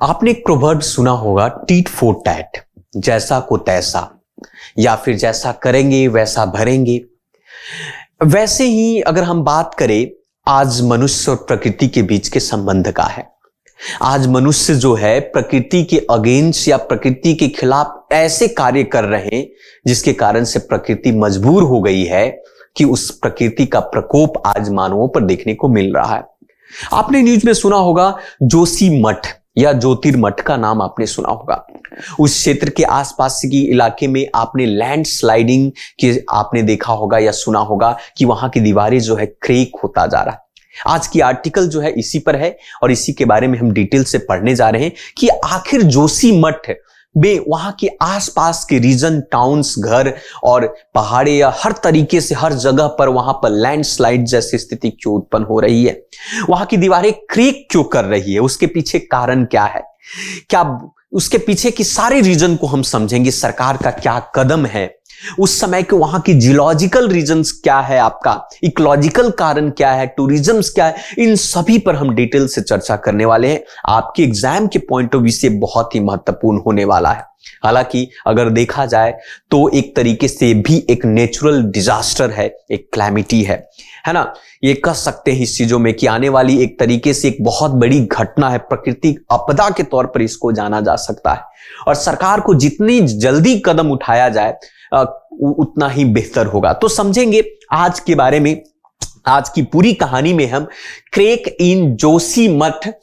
आपने एक प्रोवर्ब सुना होगा, टीट फॉर टैट, जैसा को तैसा, या फिर जैसा करेंगे वैसा भरेंगे। वैसे ही अगर हम बात करें आज मनुष्य और प्रकृति के बीच के संबंध का है। आज मनुष्य जो है प्रकृति के अगेंस्ट या प्रकृति के खिलाफ ऐसे कार्य कर रहे हैं जिसके कारण से प्रकृति मजबूर हो गई है कि उस प्रकृति का प्रकोप आज मानवों पर देखने को मिल रहा है। आपने न्यूज में सुना होगा जोशी मठ या ज्योतिर्मठ का नाम आपने सुना होगा। उस क्षेत्र के आसपास के इलाके में आपने लैंड स्लाइडिंग के आपने देखा होगा या सुना होगा कि वहां की दीवारें जो है क्रेक होता जा रहा है। आज की आर्टिकल जो है इसी पर है और इसी के बारे में हम डिटेल से पढ़ने जा रहे हैं कि आखिर जोशी मठ में वहां के आसपास के रीजन, टाउन्स, घर और पहाड़े या हर तरीके से हर जगह पर वहां पर लैंडस्लाइड जैसी स्थिति क्यों उत्पन्न हो रही है, वहां की दीवारें क्रेक क्यों कर रही है, उसके पीछे कारण क्या है, क्या उसके पीछे की सारे रीजन को हम समझेंगे। सरकार का क्या कदम है, उस समय के वहां की जियोलॉजिकल रीजन्स क्या है, आपका इकोलॉजिकल कारण क्या है, टूरिज्म क्या है, इन सभी पर हम डिटेल से चर्चा करने वाले हैं। आपके एग्जाम के पॉइंट ऑफ व्यू से बहुत ही महत्वपूर्ण होने वाला है। हालांकि अगर देखा जाए तो एक तरीके से भी एक नेचुरल डिजास्टर है, एक क्लैमिटी है ना। ये कह सकते हैं इस चीजों में कि आने वाली एक तरीके से एक बहुत बड़ी घटना है, प्राकृतिक आपदा के तौर पर इसको जाना जा सकता है। और सरकार को जितनी जल्दी कदम उठाया जाए उतना ही बेहतर होगा। तो समझेंगे आज के बारे में, आज की पूरी कहानी में हम क्रेक इन जोशी मठ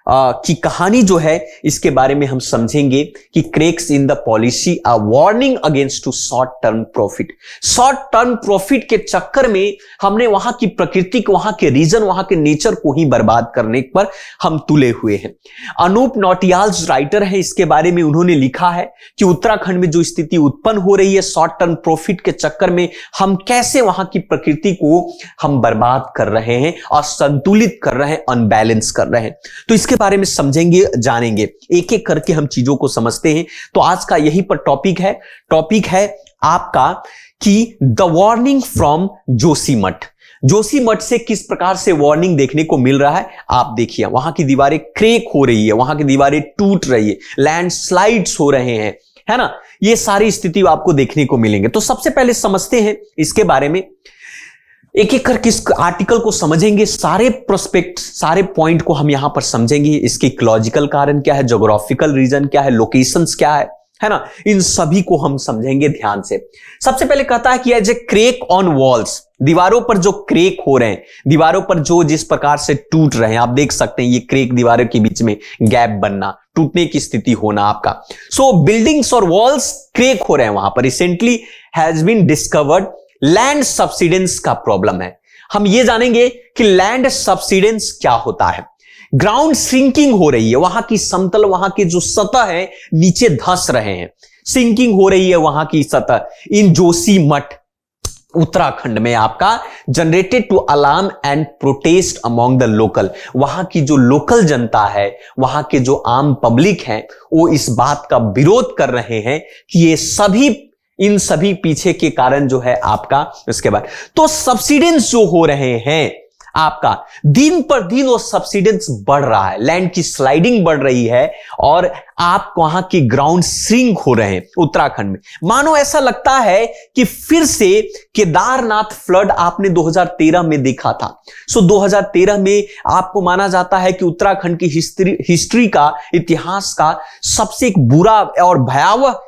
की कहानी जो है इसके बारे में हम समझेंगे कि cracks in the policy a warning against to short term profit. Short term profit के चक्कर में हमने वहां की प्रकृति को, वहां के रीजन, वहां के नेचर को ही बर्बाद करने पर हम तुले हुए हैं। अनूप नौटियाल राइटर है, इसके बारे में उन्होंने लिखा है कि उत्तराखंड में जो स्थिति उत्पन्न हो रही है शॉर्ट टर्म प्रॉफिट के चक्कर में, हम कैसे वहां की प्रकृति को हम बर्बाद कर रहे हैं, असंतुलित कर रहे हैं, अनबैलेंस कर रहे हैं। तो इसके बारे में समझेंगे, जानेंगे, एक एक करके हम चीजों को समझते हैं। तो आज का यही पर टॉपिक है आपका कि द वार्निंग फ्रॉम जोशी मठ। जोशी मठ से किस प्रकार से वार्निंग देखने को मिल रहा है आप देखिए। वहां की दीवारें क्रेक हो रही है, वहां की दीवारें टूट रही है, लैंडस्लाइड्स हो रहे हैं, है ना। ये सारी स्थिति आपको देखने को मिलेंगे। तो सबसे पहले समझते हैं इसके बारे में, एक एक करके इस आर्टिकल को समझेंगे, सारे प्रोस्पेक्ट, सारे पॉइंट को हम यहां पर समझेंगे। इसके इकोलॉजिकल कारण क्या है, ज्योग्राफिकल रीजन क्या है, लोकेशंस क्या है ना, इन सभी को हम समझेंगे ध्यान से। सबसे पहले कहता है कि as a crack on walls, दीवारों पर जो क्रेक हो रहे हैं, दीवारों पर जो जिस प्रकार से टूट रहे हैं, आप देख सकते हैं ये क्रेक, दीवारों के बीच में गैप बनना, टूटने की स्थिति होना आपका। सो बिल्डिंग्स और वॉल्स क्रेक हो रहे हैं वहां पर। Recently has been discovered land subsidence का प्रॉब्लम है। हम ये जानेंगे कि लैंड सब्सिडेंस क्या होता है। ग्राउंड सिंकिंग हो रही है, वहां की समतल, वहां की जो सतह है नीचे धंस रहे हैं, सिंकिंग हो रही है वहां की सतह। इन जोशी मठ उत्तराखंड में आपका generated to alarm and protest among the local. वहां की जो लोकल जनता है, वहां के जो आम पब्लिक है, वो इस बात का विरोध कर रहे हैं कि ये सभी, इन सभी पीछे के कारण जो है आपका, उसके बाद तो सब्सिडेंस जो हो रहे हैं आपका, दिन पर दिन वो सब्सिडेंस बढ़ रहा है, लैंड की स्लाइडिंग बढ़ रही है और आप वहां की ग्राउंड श्रिंक हो रहे हैं उत्तराखंड में। मानो ऐसा लगता है कि फिर से केदारनाथ फ्लड आपने 2013 में देखा था। सो 2013 में आपको माना जाता है कि उत्तराखंड की हिस्ट्री का, इतिहास का सबसे एक बुरा और भयावह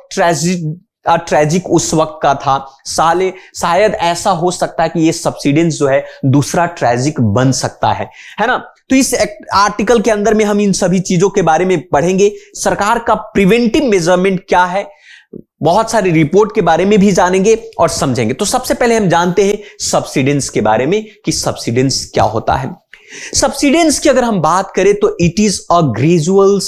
ट्रेजिक उस वक्त का था। शायद ऐसा हो सकता है कि ये सब्सिडेंस जो है दूसरा ट्रेजिक बन सकता है ना। तो इस आर्टिकल के अंदर में हम इन सभी चीजों के बारे में पढ़ेंगे। सरकार का प्रिवेंटिव मेजरमेंट क्या है, बहुत सारी रिपोर्ट के बारे में भी जानेंगे और समझेंगे। तो सबसे पहले हम जानते हैं सब्सिडेंस के बारे में कि सब्सिडेंस क्या होता है। सब्सिडेंस की अगर हम बात करें तो it is a gradual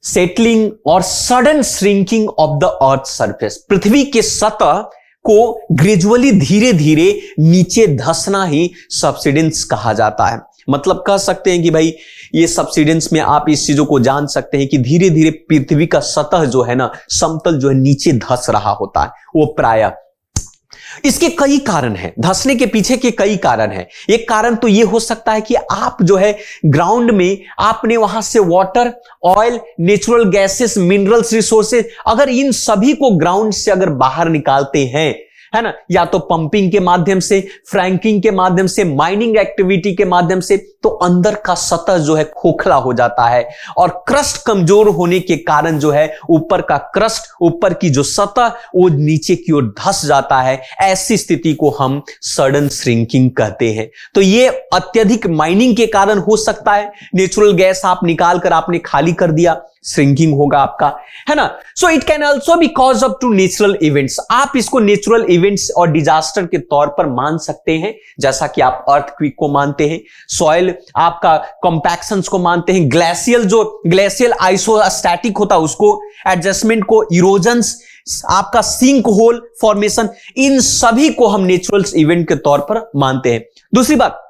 settling और sudden shrinking of the earth surface. पृथ्वी के सतह को ग्रेजुअली, धीरे धीरे नीचे धंसना ही सब्सिडेंस कहा जाता है। मतलब कह सकते हैं कि भाई ये सब्सिडेंस में आप इस चीजों को जान सकते हैं कि धीरे धीरे पृथ्वी का सतह जो है ना, समतल जो है नीचे धंस रहा होता है वो प्रायः। इसके कई कारण हैं, धंसने के पीछे के कई कारण हैं। एक कारण तो यह हो सकता है कि आप जो है ग्राउंड में आपने वहां से water, oil, natural gases, minerals, resources, अगर इन सभी को ग्राउंड से अगर बाहर निकालते हैं, है ना, या तो पंपिंग के माध्यम से, फ्रैंकिंग के माध्यम से, माइनिंग एक्टिविटी के माध्यम से, तो अंदर का सतह जो है खोखला हो जाता है और क्रस्ट कमजोर होने के कारण जो है ऊपर का क्रस्ट, ऊपर की जो सतह वो नीचे की ओर धंस जाता है। ऐसी स्थिति को हम सडन श्रिंकिंग कहते हैं। तो ये अत्यधिक माइनिंग के कारण हो सकता है। नेचुरल गैस आप निकाल कर आपने खाली कर दिया, श्रिंकिंग होगा आपका, है ना। So it can also be cause of to natural events. आप इसको नेचुरल इवेंट्स और डिजास्टर के तौर पर मान सकते हैं, जैसा कि आप अर्थक्वेक को मानते हैं, सॉइल आपका कॉम्पैक्शंस को मानते हैं, ग्लेशियल आइसोस्टैटिक होता है उसको, एडजस्टमेंट को, इरोजन्स, आपका सिंक होल फॉर्मेशन, इन सभी को हम नेचुरल इवेंट के तौर पर मानते हैं। दूसरी बात,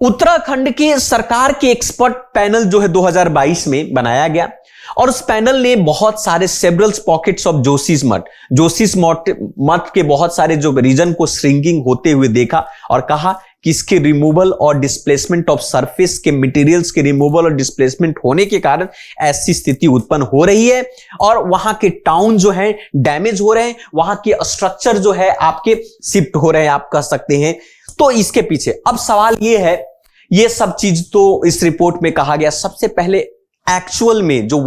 उत्तराखंड के सरकार के एक्सपर्ट पैनल जो है 2022 में बनाया गया और उस पैनल ने बहुत सारे सेवरल पॉकेट्स ऑफ जोशीस मठ के बहुत सारे जो रीजन को श्रिंकिंग होते हुए देखा और कहा कि इसके रिमूवल और डिस्प्लेसमेंट ऑफ सरफेस के मटेरियल्स के रिमूवल और डिस्प्लेसमेंट होने के कारण ऐसी स्थिति उत्पन्न हो रही है और वहां के टाउन जो है डैमेज हो रहे हैं, वहां के स्ट्रक्चर जो है आपके शिफ्ट हो रहे हैं, आप कह सकते हैं। तो इसके पीछे अब सवाल यह है, ये सब चीज तो इस रिपोर्ट में कहा गया, सबसे पहले एक्चुअल में जो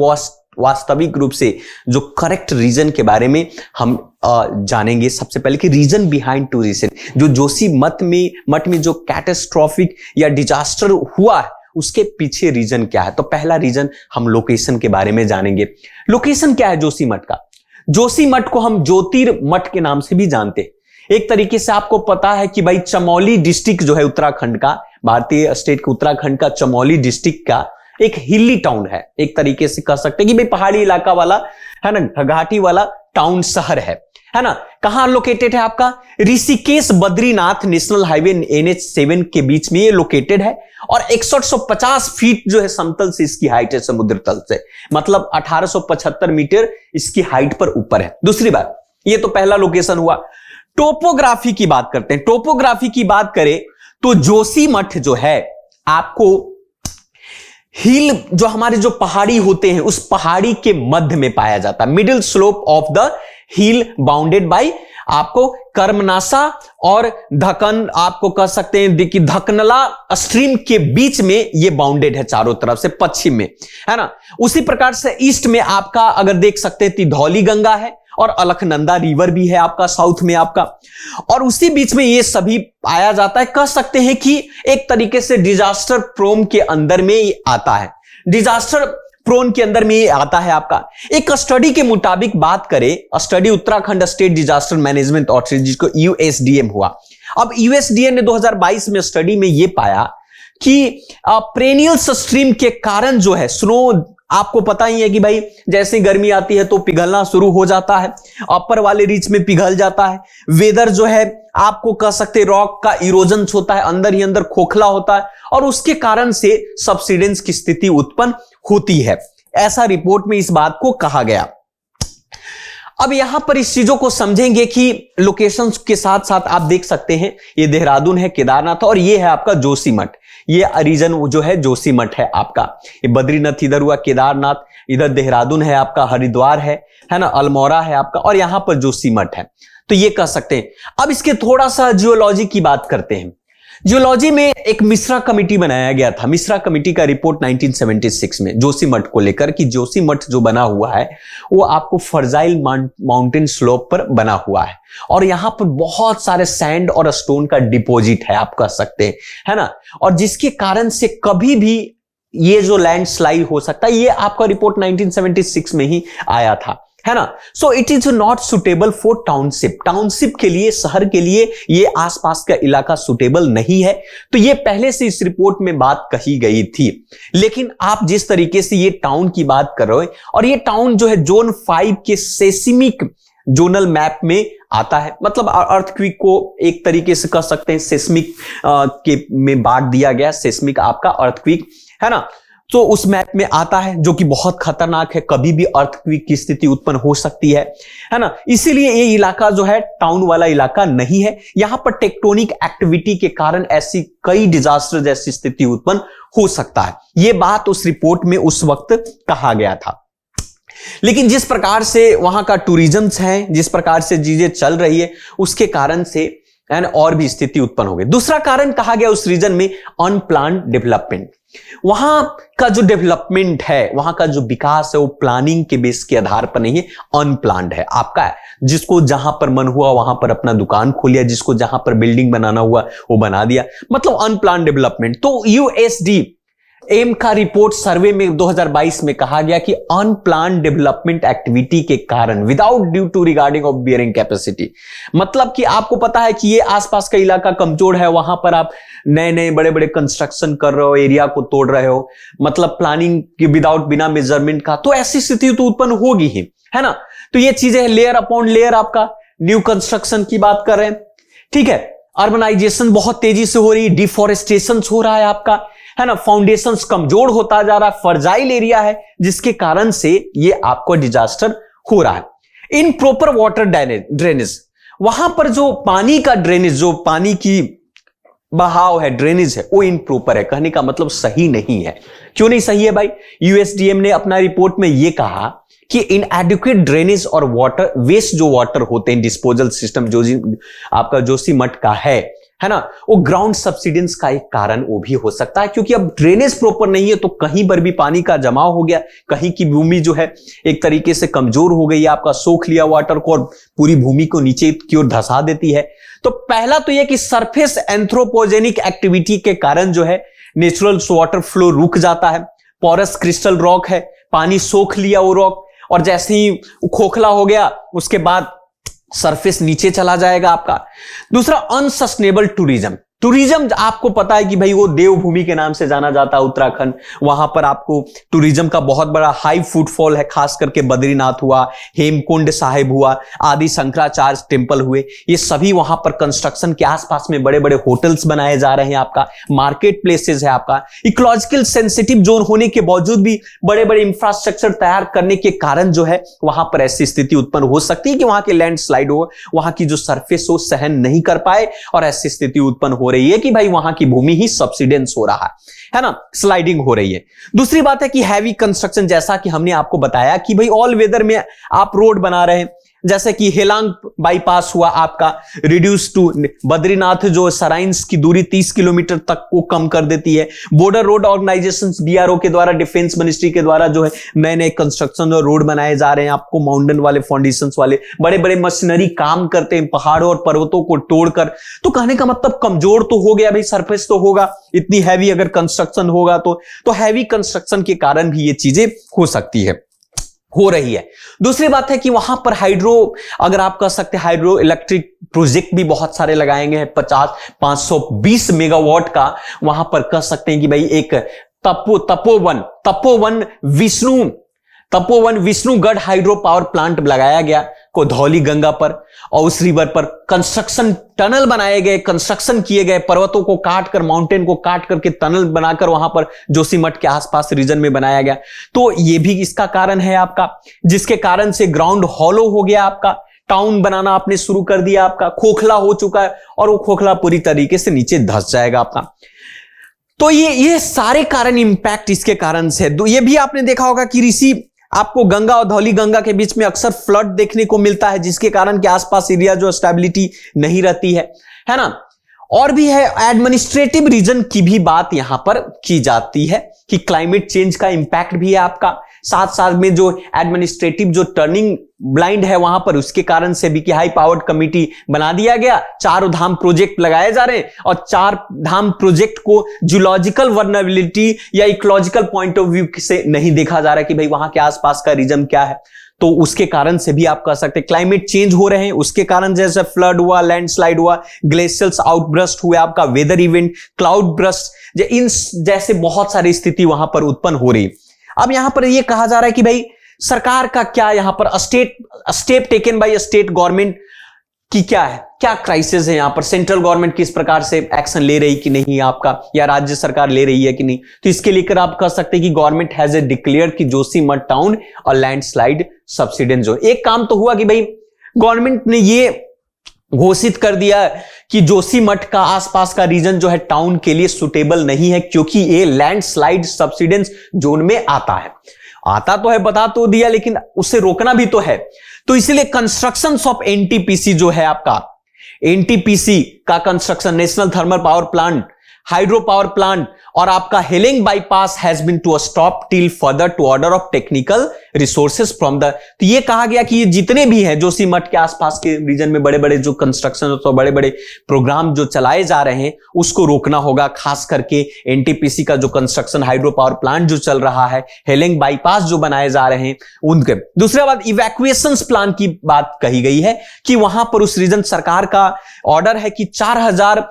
वास्तविक रूप से जो करेक्ट रीजन के बारे में हम जानेंगे। सबसे पहले कि रीजन बिहाइंड टू रीजन, जो जोशी मठ में जो कैटास्ट्रॉफिक या डिजास्टर हुआ है उसके पीछे रीजन क्या है। तो पहला रीजन हम लोकेशन के बारे में जानेंगे। लोकेशन क्या है जोशी मठ का? जोशी मठ को हम ज्योतिर्मठ के नाम से भी जानते हैं। एक तरीके से आपको पता है कि भाई चमोली डिस्ट्रिक्ट जो है उत्तराखंड का, भारतीय स्टेट के उत्तराखंड का चमोली डिस्ट्रिक्ट का एक हिली टाउन है। एक तरीके से कह सकते हैं कि भाई पहाड़ी इलाका वाला है ना, घाटी वाला टाउन शहर है ना। कहां लोकेटेड है आपका? Rishikesh Badrinath national highway NH7 के बीच में ये लोकेटेड है और 6150 फीट जो है समतल से इसकी हाइट है, समुद्र तल से, मतलब 1875 मीटर इसकी हाइट पर ऊपर है। दूसरी बात, ये तो पहला लोकेशन हुआ। टोपोग्राफी की बात करते हैं। टोपोग्राफी की बात करें तो जोशी मठ जो है आपको हिल, जो हमारे जो पहाड़ी होते हैं उस पहाड़ी के मध्य में पाया जाता है। Middle slope of the hill bounded by आपको कर्मनासा और धकन, आपको कह सकते हैं कि धकनला स्ट्रीम के बीच में ये बाउंडेड है चारों तरफ से, पश्चिम में, है ना। उसी प्रकार से ईस्ट में आपका अगर देख सकते हैं धौली गंगा है और अलकनंदा रिवर भी है आपका साउथ में आपका, और उसी बीच में ये सभी पाया जाता है। कह सकते हैं कि एक तरीके से डिजास्टर प्रोन के अंदर में ये आता है, डिजास्टर प्रोन के अंदर में ये आता है आपका। एक स्टडी के मुताबिक बात करें, study Uttarakhand state disaster management authority जिसको USDM हुआ। अब USDM ने 2022 में स्टडी में ये पाया कि पेरेनियल्स स्ट्रीम के कारण जो है स्नो, आपको पता ही है कि भाई जैसे गर्मी आती है तो पिघलना शुरू हो जाता है, अपर वाले रीच में पिघल जाता है। वेदर जो है आपको कह सकते रॉक का इरोजन होता है, अंदर ही अंदर खोखला होता है और उसके कारण से सबसिडेंस की स्थिति उत्पन्न होती है। ऐसा रिपोर्ट में इस बात को कहा गया। अब यहां पर इस चीजों को समझेंगे कि लोकेशंस के साथ साथ आप देख सकते हैं ये देहरादून है, केदारनाथ, और ये है आपका जोशी मठ। ये रीजन जो है जोशी मठ है आपका। ये बद्रीनाथ इधर हुआ, केदारनाथ इधर, देहरादून है आपका, हरिद्वार है ना, अल्मोड़ा है आपका, और यहां पर जोशी मठ है। तो ये कह सकते हैं। अब इसके थोड़ा सा जियोलॉजी की बात करते हैं। जियोलॉजी में एक मिश्रा कमेटी बनाया गया था। मिश्रा कमेटी का रिपोर्ट 1976 में जोशी मठ को लेकर कि जोशी मठ जो बना हुआ है वो आपको फर्जाइल माउंटेन स्लोप पर बना हुआ है और यहां पर बहुत सारे सैंड और स्टोन का डिपॉजिट है, आप कह सकते हैं, है ना। और जिसके कारण से कभी भी ये जो लैंडस्लाइड हो सकता है, ये आपका रिपोर्ट 1976 में ही आया था, है ना। So it is not suitable for township. Township के लिए, शहर के लिए ये आसपास का इलाका सुटेबल नहीं है। तो ये पहले से इस रिपोर्ट में बात कही गई थी। लेकिन आप जिस तरीके से ये टाउन की बात कर रहे हो, और ये टाउन जो है जोन 5 के सेस्मिक जोनल मैप में आता है, मतलब अर्थक्वेक को एक तरीके से कह सकते हैं सेस्मिक के में बांट दिया गया, सेस्मिक आपका अर्थक्वेक, है ना। तो उस मैप में आता है, जो कि बहुत खतरनाक है, कभी भी अर्थक्वेक की स्थिति उत्पन्न हो सकती है ना। इसीलिए ये इलाका जो है टाउन वाला इलाका नहीं है। यहां पर टेक्टोनिक एक्टिविटी के कारण ऐसी कई डिजास्टर जैसी स्थिति उत्पन्न हो सकता है। यह बात उस रिपोर्ट में उस वक्त कहा गया था। लेकिन जिस प्रकार से वहां का टूरिज्म है, जिस प्रकार से चीजें चल रही है, उसके कारण से और भी स्थिति उत्पन्न हो गई। दूसरा कारण कहा गया उस रीजन में अनप्लान्ड डेवलपमेंट। वहां का जो डेवलपमेंट है, वहां का जो विकास है, वो प्लानिंग के बेस के आधार पर नहीं है, अनप्लान्ड है। आपका है, जिसको जहां पर मन हुआ वहां पर अपना दुकान खोल लिया, जिसको जहां पर बिल्डिंग बनाना हुआ वो बना दिया, मतलब अनप्लान्ड डेवलपमेंट। तो यूएसडी एम का रिपोर्ट सर्वे में 2022 में कहा गया कि अनप्लान्ड डेवलपमेंट एक्टिविटी के कारण without due to regarding of bearing capacity, मतलब कि आपको पता है कि ये आसपास का इलाका कमजोर है, वहां पर आप नए नए बड़े बड़े कंस्ट्रक्शन कर रहे हो, एरिया को तोड़ रहे हो, मतलब प्लानिंग के विदाउट बिना मेजरमेंट का, तो ऐसी स्थिति तो उत्पन्न होगी ही, है ना। तो ये चीजें लेयर अपॉन लेयर आपका न्यू कंस्ट्रक्शन की बात कर रहे हैं, ठीक है। अर्बनाइजेशन बहुत तेजी से हो रही है, डिफॉरेस्टेशन हो रहा है आपका, है ना, फाउंडेशंस कमजोर होता जा रहा है, फर्जाइल एरिया है, जिसके कारण से ये आपको डिजास्टर हो रहा है। इन प्रॉपर वाटर ड्रेनेज, वहां पर जो पानी का ड्रेनेज, जो पानी की बहाव है, ड्रेनेज है, वो इनप्रॉपर है। कहने का मतलब सही नहीं है। क्यों नहीं सही है भाई? यूएसडीएम ने अपना रिपोर्ट में यह कहा कि इनएडिक्वेट ड्रेनेज और वाटर वेस्ट जो वाटर होते हैं, डिस्पोजल सिस्टम जो आपका जोशीमठ का है ना, वो ग्राउंड सब्सिडेंस का एक कारण वो भी हो सकता है, क्योंकि अब ड्रेनेज प्रॉपर नहीं है तो कहीं पर भी पानी का जमाव हो गया, कहीं की भूमि जो है एक तरीके से कमजोर हो गई है, आपका सोख लिया वाटर को और पूरी भूमि को नीचे की ओर धसा देती है। तो पहला तो यह कि सरफेस एंथ्रोपोजेनिक एक्टिविटी के कारण जो है नेचुरल वाटर फ्लो रुक जाता है। पोरस क्रिस्टल रॉक है, पानी सोख लिया वो रॉक, और जैसे ही खोखला हो गया उसके बाद सरफेस नीचे चला जाएगा आपका। दूसरा अनसस्टेनेबल टूरिज्म। टूरिज्म आपको पता है कि भाई वो देवभूमि के नाम से जाना जाता है उत्तराखंड, वहां पर आपको टूरिज्म का बहुत बड़ा हाई फुटफॉल है, खास करके बद्रीनाथ हुआ, हेमकुंड साहिब हुआ, आदि शंकराचार्य टेम्पल हुए, ये सभी वहां पर कंस्ट्रक्शन के आसपास में बड़े बड़े होटल्स बनाए जा रहे हैं, आपका मार्केट प्लेसेस है, आपका इकोलॉजिकल सेंसिटिव जोन होने के बावजूद भी बड़े बड़े इंफ्रास्ट्रक्चर तैयार करने के कारण जो है वहां पर ऐसी स्थिति उत्पन्न हो सकती है कि वहां के लैंडस्लाइड हो, वहां की जो सरफेस हो सहन नहीं कर पाए और ऐसी स्थिति उत्पन्न हो रही है कि भाई वहां की भूमि ही सब्सिडेंस हो रहा है ना, स्लाइडिंग हो रही है। दूसरी बात है कि हैवी कंस्ट्रक्शन, जैसा कि हमने आपको बताया कि भाई ऑल वेदर में आप रोड बना रहे हैं, जैसे कि हेलांग बाईपास हुआ आपका, रिड्यूस टू बद्रीनाथ जो सराइंस की दूरी 30 किलोमीटर तक को कम कर देती है। बॉर्डर रोड ऑर्गेनाइजेशंस बीआरओ के द्वारा, डिफेंस मिनिस्ट्री के द्वारा जो है नए नए कंस्ट्रक्शन और रोड बनाए जा रहे हैं, आपको माउंटेन वाले फाउंडेशंस वाले बड़े बड़े मशीनरी काम करते हैं पहाड़ों और पर्वतों को तोड़कर। तो कहने का मतलब कमजोर तो हो गया भाई, सरफेस तो होगा, इतनी हैवी अगर कंस्ट्रक्शन होगा तो हैवी कंस्ट्रक्शन के कारण भी ये चीजें हो सकती है, हो रही है। दूसरी बात है कि वहां पर हाइड्रो, अगर आप कह सकते हैं हाइड्रो इलेक्ट्रिक प्रोजेक्ट भी बहुत सारे लगाएंगे हैं, 520 मेगावाट का वहां पर कह सकते हैं कि भाई एक Tapovan Vishnugarh hydro power plant लगाया गया को धौली गंगा पर, और उस रिवर पर कंस्ट्रक्शन टनल बनाए गए, कंस्ट्रक्शन किए गए, पर्वतों को काट कर, माउंटेन को काट करके टनल बनाकर वहां पर जोशीमठ के आसपास रीजन में बनाया गया। तो यह भी इसका कारण है आपका, जिसके कारण से ग्राउंड हॉलो हो गया आपका, टाउन बनाना आपने शुरू कर दिया, आपका खोखला हो चुका है और वो खोखला पूरी तरीके से नीचे धस जाएगा आपका। तो ये सारे कारण इंपैक्ट इसके कारण से। ये भी आपने देखा होगा कि ऋषि आपको गंगा और धौली गंगा के बीच में अक्सर फ्लड देखने को मिलता है, जिसके कारण के आसपास एरिया जो स्टेबिलिटी नहीं रहती है ना। और भी है, एडमिनिस्ट्रेटिव रीजन की भी बात यहां पर की जाती है कि क्लाइमेट चेंज का इंपैक्ट भी है आपका, साथ साथ में जो एडमिनिस्ट्रेटिव जो टर्निंग ब्लाइंड है वहां पर, उसके कारण से भी कि हाई पावर्ड कमिटी बना दिया गया, 4 धाम प्रोजेक्ट लगाए जा रहे हैं और 4 धाम प्रोजेक्ट को जियोलॉजिकल वर्नेबिलिटी या इकोलॉजिकल पॉइंट ऑफ व्यू से नहीं देखा जा रहा कि भाई वहां के आसपास का रीजन क्या है। तो उसके कारण से भी आप कह सकते हैं क्लाइमेट चेंज हो रहे हैं, उसके कारण जैसे फ्लड हुआ, लैंडस्लाइड हुआ, ग्लेशियर्स आउटब्रस्ट हुए, आपका वेदर इवेंट, क्लाउड ब्रस्ट, इन जैसे बहुत सारी स्थिति वहां पर उत्पन्न हो रही। अब यहां पर यह कहा जा रहा है कि भाई सरकार का क्या यहां पर step taken by state government कि क्या है, क्या क्राइसिस है यहां पर, सेंट्रल गवर्नमेंट किस प्रकार से एक्शन ले रही कि नहीं आपका, या राज्य सरकार ले रही है कि नहीं। तो इसके लेकर आप कह सकते हैं कि गवर्नमेंट हैज ए डिक्लेयर कि जोशीमठ टाउन और लैंडस्लाइड सबसिडेंस जोन। एक काम तो हुआ कि भाई गवर्नमेंट ने ये घोषित कर दिया कि जोशीमठ का आसपास का रीजन जो है टाउन के लिए सुटेबल नहीं है, क्योंकि ये लैंडस्लाइड सबसिडेंस जोन में आता है। आता तो है, बता तो दिया, लेकिन उसे रोकना भी तो है। तो इसलिए कंस्ट्रक्शन ऑफ एनटीपीसी जो है आपका, एनटीपीसी का construction, national thermal power plant, hydro power plant और आपका Helang bypass has been to stop till further to order of technical resources from the. तो ये कहा गया कि ये जितने भी हैं जोशीमठ के आसपास के रीजन में बड़े बड़े जो कंस्ट्रक्शन और बड़े बड़े प्रोग्राम जो चलाए जा रहे हैं उसको रोकना होगा। खास करके एनटीपीसी का जो कंस्ट्रक्शन, हाइड्रो पावर प्लांट जो चल रहा है, हेलिंग बाईपास जो बनाए जा रहे हैं उनके। दूसरा बात, इवैक्यूएशन प्लान की बात कही गई है कि वहां पर उस रीजन सरकार का ऑर्डर है कि 4000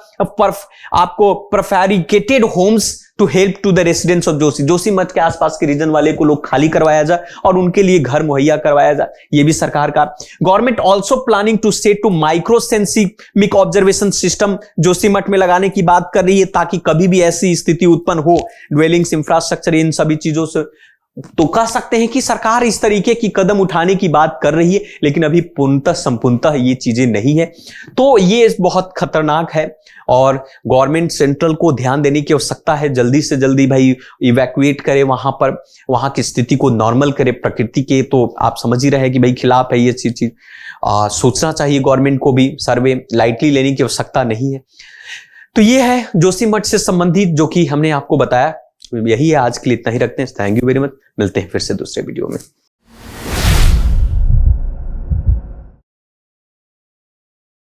आपको prefabricated homes to help to the residents of Joshimath के आसपास के रीजन वाले को लोग खाली करवाया जाए और उनके लिए घर मुहैया करवाया जाए। ये भी सरकार का। Government also planning to set two microseismic observation system Joshimath में लगाने की बात कर रही है, ताकि कभी भी ऐसी स्थिति उत्पन्न हो, ड्वेलिंग्स, इंफ्रास्ट्रक्चर, इन सभी चीजों से तो कह सकते हैं कि सरकार इस तरीके की कदम उठाने की बात कर रही है, लेकिन अभी पूर्णतः संपूर्णतः ये चीजें नहीं है। तो ये बहुत खतरनाक है और गवर्नमेंट सेंट्रल को ध्यान देने की आवश्यकता है। जल्दी से जल्दी भाई इवैक्यूएट करे वहां पर, वहां की स्थिति को नॉर्मल करे प्रकृति के। तो आप समझ ही रहे हैं कि भाई खिलाफ है ये चीज। सोचना चाहिए गवर्नमेंट को भी, सर्वे लाइटली लेने की आवश्यकता नहीं है। तो ये है जोशीमठ से संबंधित जो कि हमने आपको बताया। यही है आज के लिए, इतना ही रखते हैं। Thank you very much. मिलते हैं फिर से दूसरे वीडियो में।